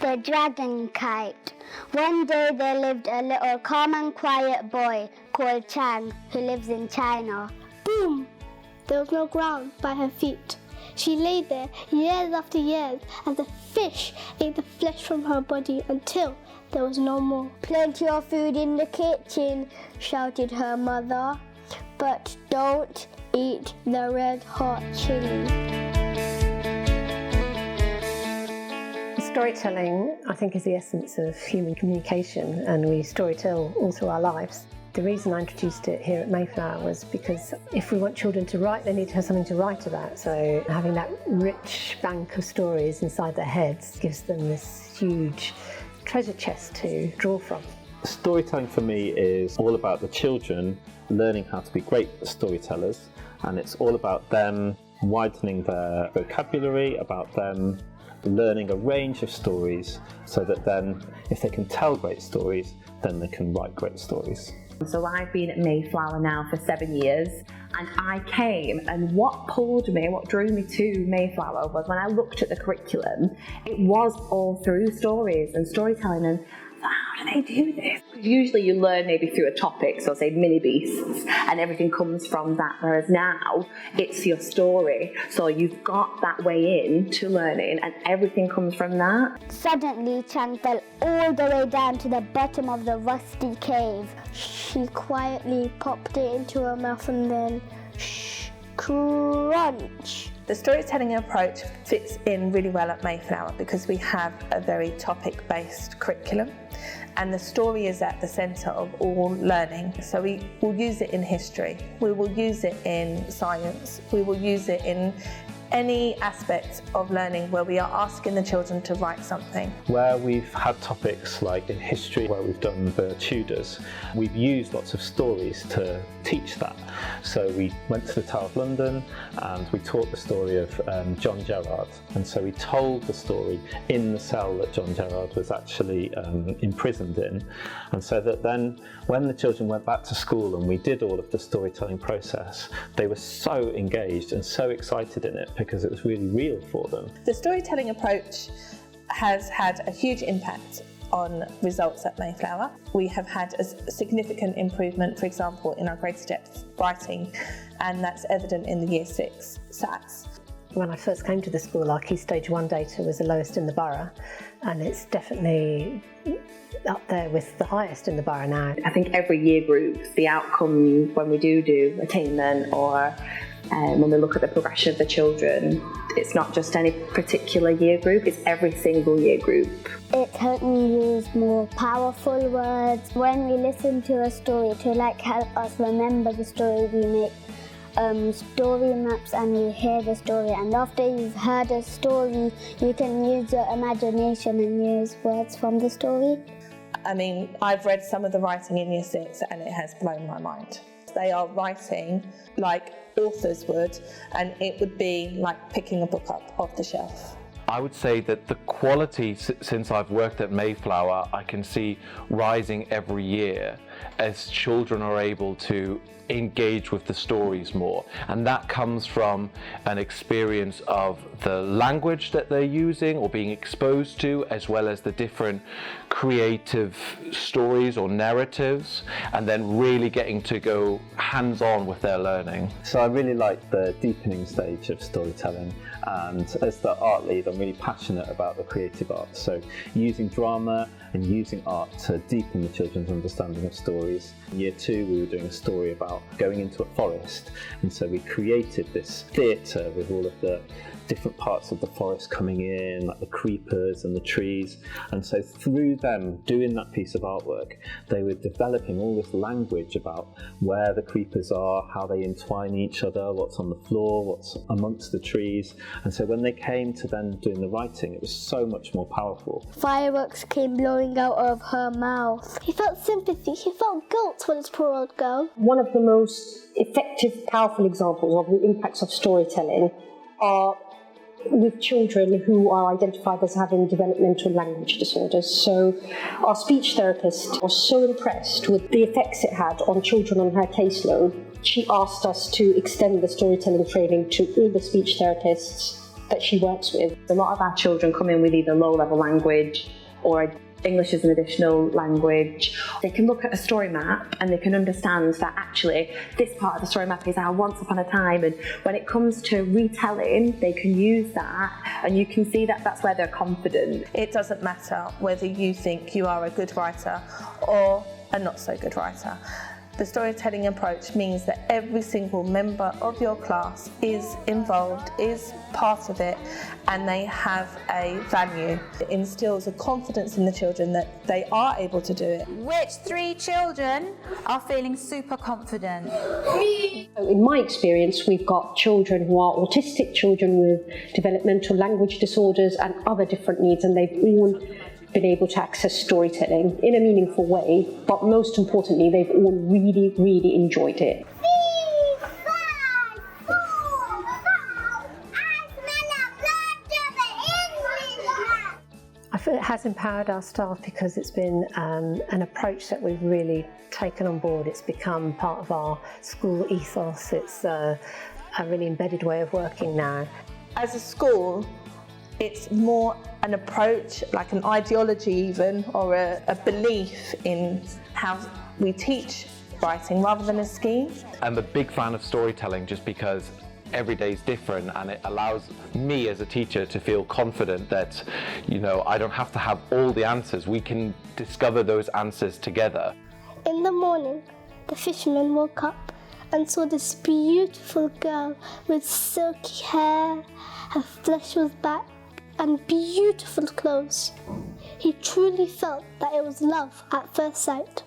The Dragon Kite. One day there lived a little calm and quiet boy called Chang who lives in China. Boom! There was no ground by her feet. She lay there years after years as the fish ate the flesh from her body until there was no more. Plenty of food in the kitchen, shouted her mother, but don't eat the red hot chili. Storytelling, I think, is the essence of human communication, and we storytell all through our lives. The reason I introduced it here at Mayflower was because if we want children to write, they need to have something to write about. So having that rich bank of stories inside their heads gives them this huge treasure chest to draw from. Storytelling for me is all about the children learning how to be great storytellers, and it's all about them widening their vocabulary, about them learning a range of stories, so that then if they can tell great stories, then they can write great stories. So I've been at Mayflower now for 7 years, and I came, and what pulled me, what drew me to Mayflower was when I looked at the curriculum, it was all through stories and storytelling, and how do they do this? Usually you learn maybe through a topic, so say mini beasts, and everything comes from that, whereas now it's your story. So you've got that way in to learning and everything comes from that. Suddenly Chang fell all the way down to the bottom of the rusty cave. She quietly popped it into her mouth and then crunch. The storytelling approach fits in really well at Mayflower because we have a very topic-based curriculum, and the story is at the centre of all learning. So we will use it in history, we will use it in science, we will use it in any aspect of learning where we are asking the children to write something. Where we've had topics like in history, where we've done the Tudors, we've used lots of stories to teach that. So we went to the Tower of London and we taught the story of John Gerard, and so we told the story in the cell that John Gerard was actually imprisoned in, and so that then when the children went back to school and we did all of the storytelling process, they were so engaged and so excited in it because it was really real for them. The storytelling approach has had a huge impact on results at Mayflower. We have had a significant improvement, for example, in our greatest depth writing, and that's evident in the Year 6 SATs. When I first came to the school, our Key Stage 1 data was the lowest in the borough, and it's definitely up there with the highest in the borough now. I think every year group, the outcome when we do attainment or when we look at the progression of the children, it's not just any particular year group, it's every single year group. It helped me use more powerful words. When we listen to a story to help us remember the story, we make story maps and we hear the story, and after you've heard a story you can use your imagination and use words from the story. I mean, I've read some of the writing in Year 6 and it has blown my mind. They are writing like authors would, and it would be like picking a book up off the shelf. I would say that the quality, since I've worked at Mayflower, I can see rising every year as children are able to engage with the stories more, and that comes from an experience of the language that they're using or being exposed to, as well as the different creative stories or narratives, and then really getting to go hands-on with their learning. So I really like the deepening stage of storytelling, and as the art lead I'm really passionate about the creative arts, so using drama and using art to deepen the children's understanding of stories. In Year 2 we were doing a story about going into a forest, and so we created this theatre with all of the different parts of the forest coming in, like the creepers and the trees, and so through them doing that piece of artwork they were developing all this language about where the creepers are, how they entwine each other, what's on the floor, what's amongst the trees, and so when they came to then doing the writing it was so much more powerful. Fireworks came blowing out of her mouth. He felt sympathy, he felt guilt for this poor old girl. One of the most effective, powerful examples of the impacts of storytelling are with children who are identified as having developmental language disorders. So our speech therapist was so impressed with the effects it had on children on her caseload, she asked us to extend the storytelling training to all the speech therapists that she works with. A lot of our children come in with either low-level language or English as an additional language. They can look at a story map and they can understand that actually this part of the story map is our once upon a time, and when it comes to retelling they can use that, and you can see that that's where they're confident. It doesn't matter whether you think you are a good writer or a not so good writer. The storytelling approach means that every single member of your class is involved, is part of it, and they have a value. It instills a confidence in the children that they are able to do it. Which 3 children are feeling super confident? In my experience, we've got children who are autistic, children with developmental language disorders and other different needs, and they've all been able to access storytelling in a meaningful way, but most importantly, they've all really, really enjoyed it. I feel it has empowered our staff because it's been an approach that we've really taken on board. It's become part of our school ethos. It's a really embedded way of working now. As a school, it's more an approach, like an ideology even, or a belief in how we teach writing rather than a scheme. I'm a big fan of storytelling just because every day is different, and it allows me as a teacher to feel confident that, you know, I don't have to have all the answers. We can discover those answers together. In the morning, the fisherman woke up and saw this beautiful girl with silky hair, her flesh was back, and beautiful clothes. He truly felt that it was love at first sight.